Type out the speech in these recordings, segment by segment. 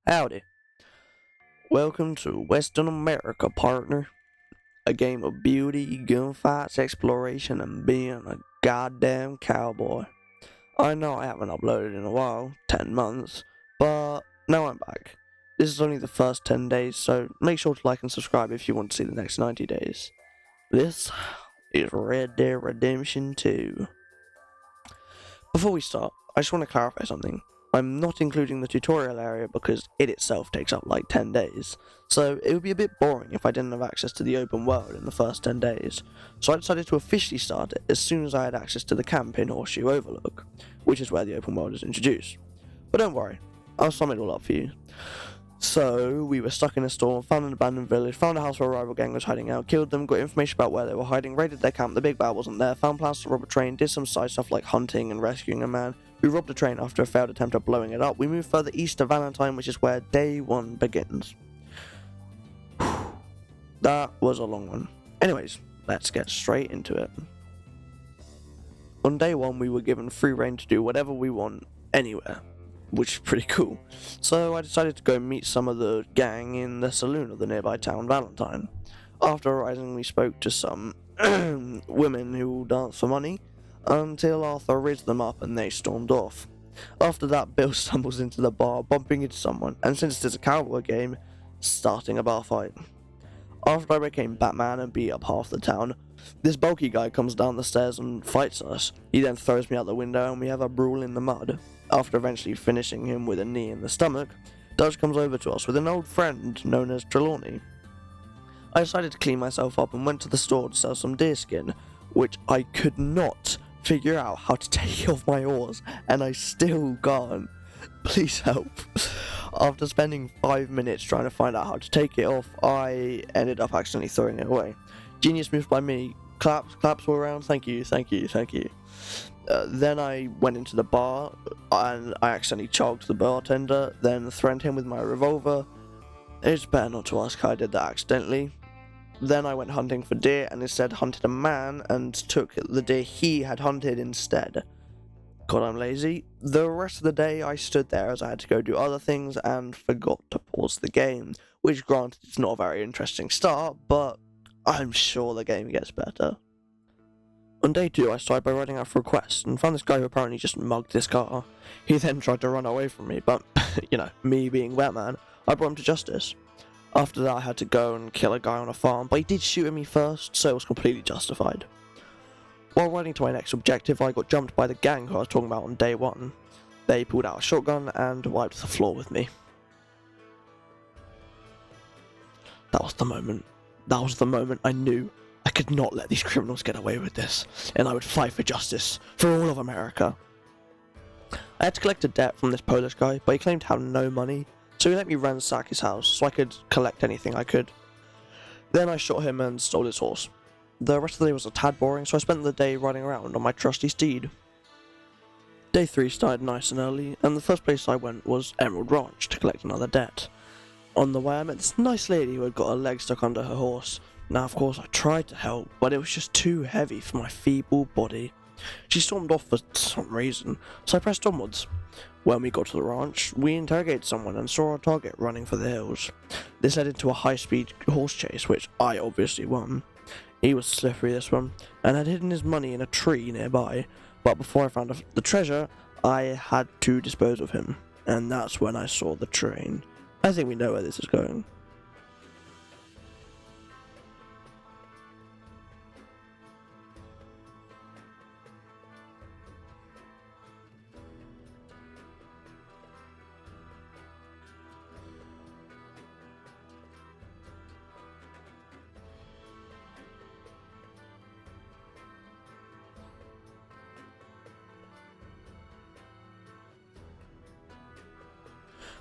Howdy. Welcome to Western America, partner. A game of beauty, gunfights, exploration, and being a goddamn cowboy. I know I haven't uploaded in a while, 10 months, but now I'm back. This is only the first 10 days, so make sure to like and subscribe if you want to see the next 90 days. This is Red Dead Redemption 2. Before we start, I just want to clarify something. I'm not including the tutorial area because it itself takes up like 10 days, so it would be a bit boring if I didn't have access to the open world in the first 10 days, so I decided to officially start it as soon as I had access to the camp in Horseshoe Overlook, which is where the open world is introduced. But don't worry, I'll sum it all up for you. So, we were stuck in a storm, found an abandoned village, found a house where a rival gang was hiding out, killed them, got information about where they were hiding, raided their camp, the big bad wasn't there, found plans to rob a train, did some side stuff like hunting and rescuing a man. We robbed a train after a failed attempt at blowing it up. We moved further east to Valentine, which is where day one begins. That was a long one. Anyways, let's get straight into it. On day one, we were given free reign to do whatever we want, anywhere, which is pretty cool. So I decided to go meet some of the gang in the saloon of the nearby town, Valentine. After arriving, we spoke to some women who dance for money, until Arthur rizzed them up and they stormed off. After that, Bill stumbles into the bar, bumping into someone, and since it's a cowboy game, starting a bar fight. After I became Batman and beat up half the town, this bulky guy comes down the stairs and fights us. He then throws me out the window and we have a brawl in the mud. After eventually finishing him with a knee in the stomach, Dodge comes over to us with an old friend known as Trelawney. I decided to clean myself up and went to the store to sell some deer skin, which I could not figure out how to take off my oars, and I still can't. Please help. After spending 5 minutes trying to find out how to take it off, I ended up accidentally throwing it away. Genius moves by me. Claps all around. Thank you. Then I went into the bar and I accidentally choked the bartender, then threatened him with my revolver. It's better not to ask how I did that accidentally. Then I went hunting for deer and instead hunted a man and took the deer he had hunted instead. God, I'm lazy. The rest of the day I stood there as I had to go do other things and forgot to pause the game, which granted it's not a very interesting start, but I'm sure the game gets better. On day 2 I started by riding out for a quest and found this guy who apparently just mugged this car. He then tried to run away from me, but, me being Batman, I brought him to justice. After that I had to go and kill a guy on a farm, but he did shoot at me first, so it was completely justified. While riding to my next objective, I got jumped by the gang who I was talking about on day 1. They pulled out a shotgun and wiped the floor with me. That was the moment I knew I could not let these criminals get away with this, and I would fight for justice for all of America. I had to collect a debt from this Polish guy, but he claimed to have no money, so he let me ransack his house so I could collect anything I could. Then I shot him and stole his horse. The rest of the day was a tad boring, so I spent the day riding around on my trusty steed. Day 3 started nice and early, and the first place I went was Emerald Ranch to collect another debt. On the way I met this nice lady who had got her leg stuck under her horse. Now of course I tried to help, but it was just too heavy for my feeble body. She stormed off for some reason, so I pressed onwards. When we got to the ranch, we interrogated someone and saw our target running for the hills. This led into a high-speed horse chase, which I obviously won. He was slippery, this one, and had hidden his money in a tree nearby, but before I found the treasure, I had to dispose of him, and that's when I saw the train. I think we know where this is going.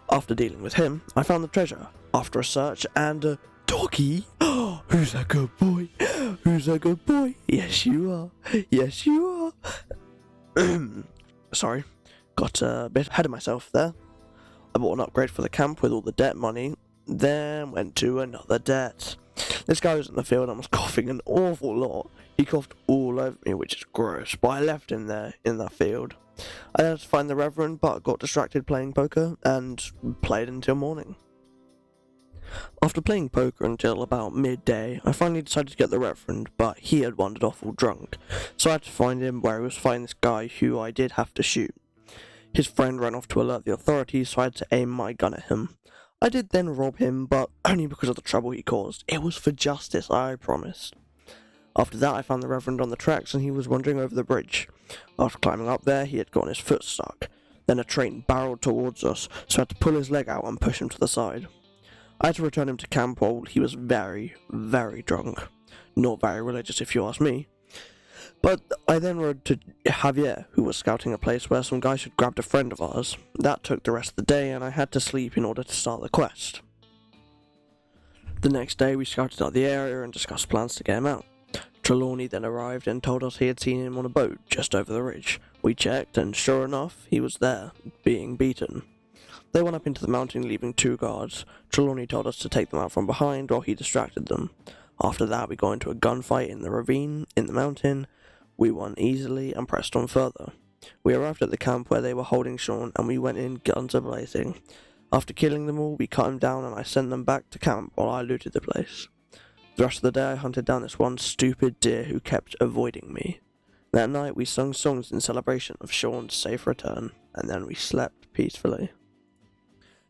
After dealing with him, I found the treasure, after a search, and doggy? Who's that good boy? Who's that good boy? Yes you are. Yes you are. Sorry, got a bit ahead of myself there. I bought an upgrade for the camp with all the debt money, then went to another debt. This guy was in the field and was coughing an awful lot. He coughed all over me, which is gross, but I left him there in that field. I had to find the Reverend, but got distracted playing poker and played until morning. After playing poker until about midday, I finally decided to get the Reverend, but he had wandered off all drunk, so I had to find him where he was fighting this guy who I did have to shoot. His friend ran off to alert the authorities, so I had to aim my gun at him. I did then rob him, but only because of the trouble he caused. It was for justice, I promised. After that, I found the Reverend on the tracks and he was wandering over the bridge. After climbing up there, he had gotten his foot stuck. Then a train barreled towards us, so I had to pull his leg out and push him to the side. I had to return him to camp while he was very, very drunk. Not very religious if you ask me. But I then rode to Javier, who was scouting a place where some guys had grabbed a friend of ours. That took the rest of the day and I had to sleep in order to start the quest. The next day we scouted out the area and discussed plans to get him out. Trelawney then arrived and told us he had seen him on a boat just over the ridge. We checked and sure enough, he was there, being beaten. They went up into the mountain leaving 2 guards. Trelawney told us to take them out from behind while he distracted them. After that we got into a gunfight in the ravine, in the mountain. We won easily and pressed on further. We arrived at the camp where they were holding Sean and we went in guns a-blazing. After killing them all, we cut them down and I sent them back to camp while I looted the place. The rest of the day I hunted down this one stupid deer who kept avoiding me. That night we sung songs in celebration of Sean's safe return, and then we slept peacefully.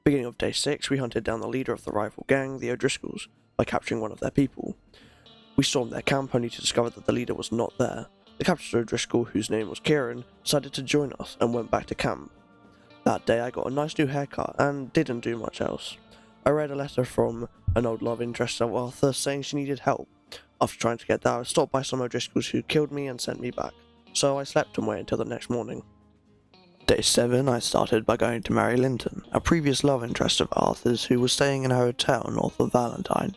Beginning of day 6, we hunted down the leader of the rival gang, the O'Driscolls, by capturing one of their people. We stormed their camp only to discover that the leader was not there. The captured O'Driscoll, whose name was Kieran, decided to join us and went back to camp. That day I got a nice new haircut and didn't do much else. I read a letter from an old love interest of Arthur saying she needed help. After trying to get that, I was stopped by some O'Driscolls who killed me and sent me back, so I slept and waited until the next morning. Day 7 I started by going to Mary Linton, a previous love interest of Arthur's who was staying in a hotel north of Valentine.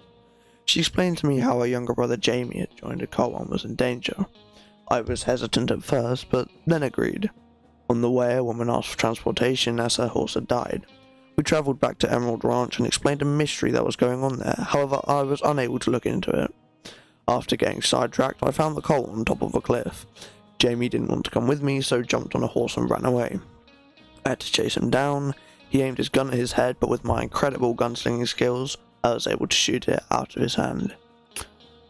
She explained to me how her younger brother Jamie had joined a cult and was in danger. I was hesitant at first, but then agreed. On the way, a woman asked for transportation as her horse had died. We travelled back to Emerald Ranch and explained a mystery that was going on there, however I was unable to look into it. After getting sidetracked, I found the cult on top of a cliff. Jamie didn't want to come with me, so jumped on a horse and ran away. I had to chase him down. He aimed his gun at his head, but with my incredible gunslinging skills, I was able to shoot it out of his hand.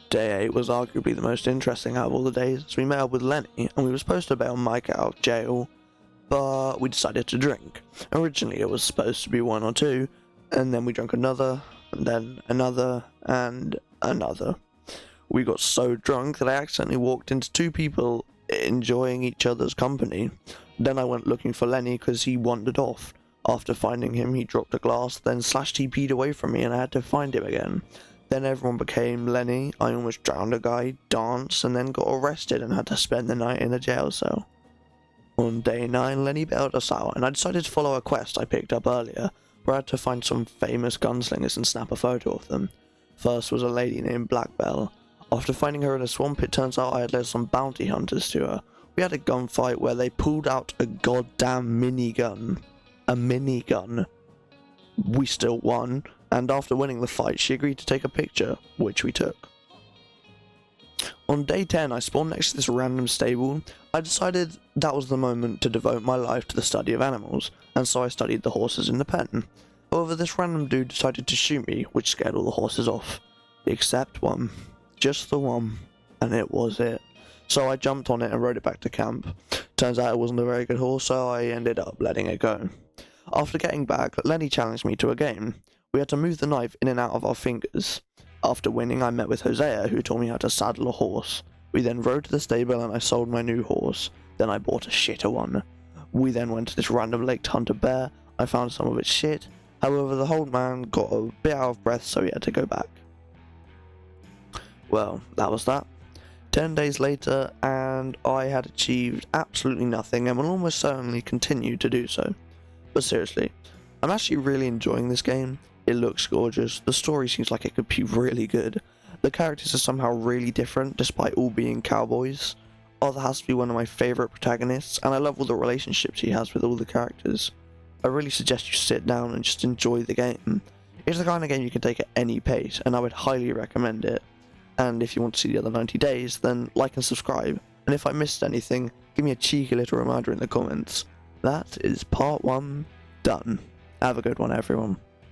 Day 8 was arguably the most interesting out of all the days, as we met up with Lenny, and we were supposed to bail Mike out of jail, but we decided to drink. Originally it was supposed to be 1 or 2, and then we drank another, and then another, and another. We got so drunk that I accidentally walked into 2 people enjoying each other's company. Then I went looking for Lenny because he wandered off. After finding him, he dropped a glass, then /TP'd away from me and I had to find him again. Then everyone became Lenny. I almost drowned a guy, danced, and then got arrested and had to spend the night in a jail cell. On day 9, Lenny bailed us out, and I decided to follow a quest I picked up earlier, where I had to find some famous gunslingers and snap a photo of them. First was a lady named Blackbell. After finding her in a swamp, it turns out I had led some bounty hunters to her. We had a gunfight where they pulled out a goddamn minigun. A minigun. We still won, and after winning the fight, she agreed to take a picture, which we took. On day 10, I spawned next to this random stable. I decided that was the moment to devote my life to the study of animals, and so I studied the horses in the pen. However, this random dude decided to shoot me, which scared all the horses off. Except one. Just the one. And it was it. So I jumped on it and rode it back to camp. Turns out it wasn't a very good horse, so I ended up letting it go. After getting back, Lenny challenged me to a game. We had to move the knife in and out of our fingers. After winning, I met with Hosea, who taught me how to saddle a horse. We then rode to the stable and I sold my new horse. Then I bought a shitter one. We then went to this random lake to hunt a bear. I found some of its shit. However, the old man got a bit out of breath, so he had to go back. Well, that was that. 10 days later, and I had achieved absolutely nothing and will almost certainly continue to do so. But seriously, I'm actually really enjoying this game. It looks gorgeous, the story seems like it could be really good. The characters are somehow really different despite all being cowboys. Arthur has to be one of my favourite protagonists, and I love all the relationships he has with all the characters. I really suggest you sit down and just enjoy the game. It's the kind of game you can take at any pace, and I would highly recommend it. And if you want to see the other 90 days, then like and subscribe, and if I missed anything, give me a cheeky little reminder in the comments. That is part 1 done. Have a good one, everyone.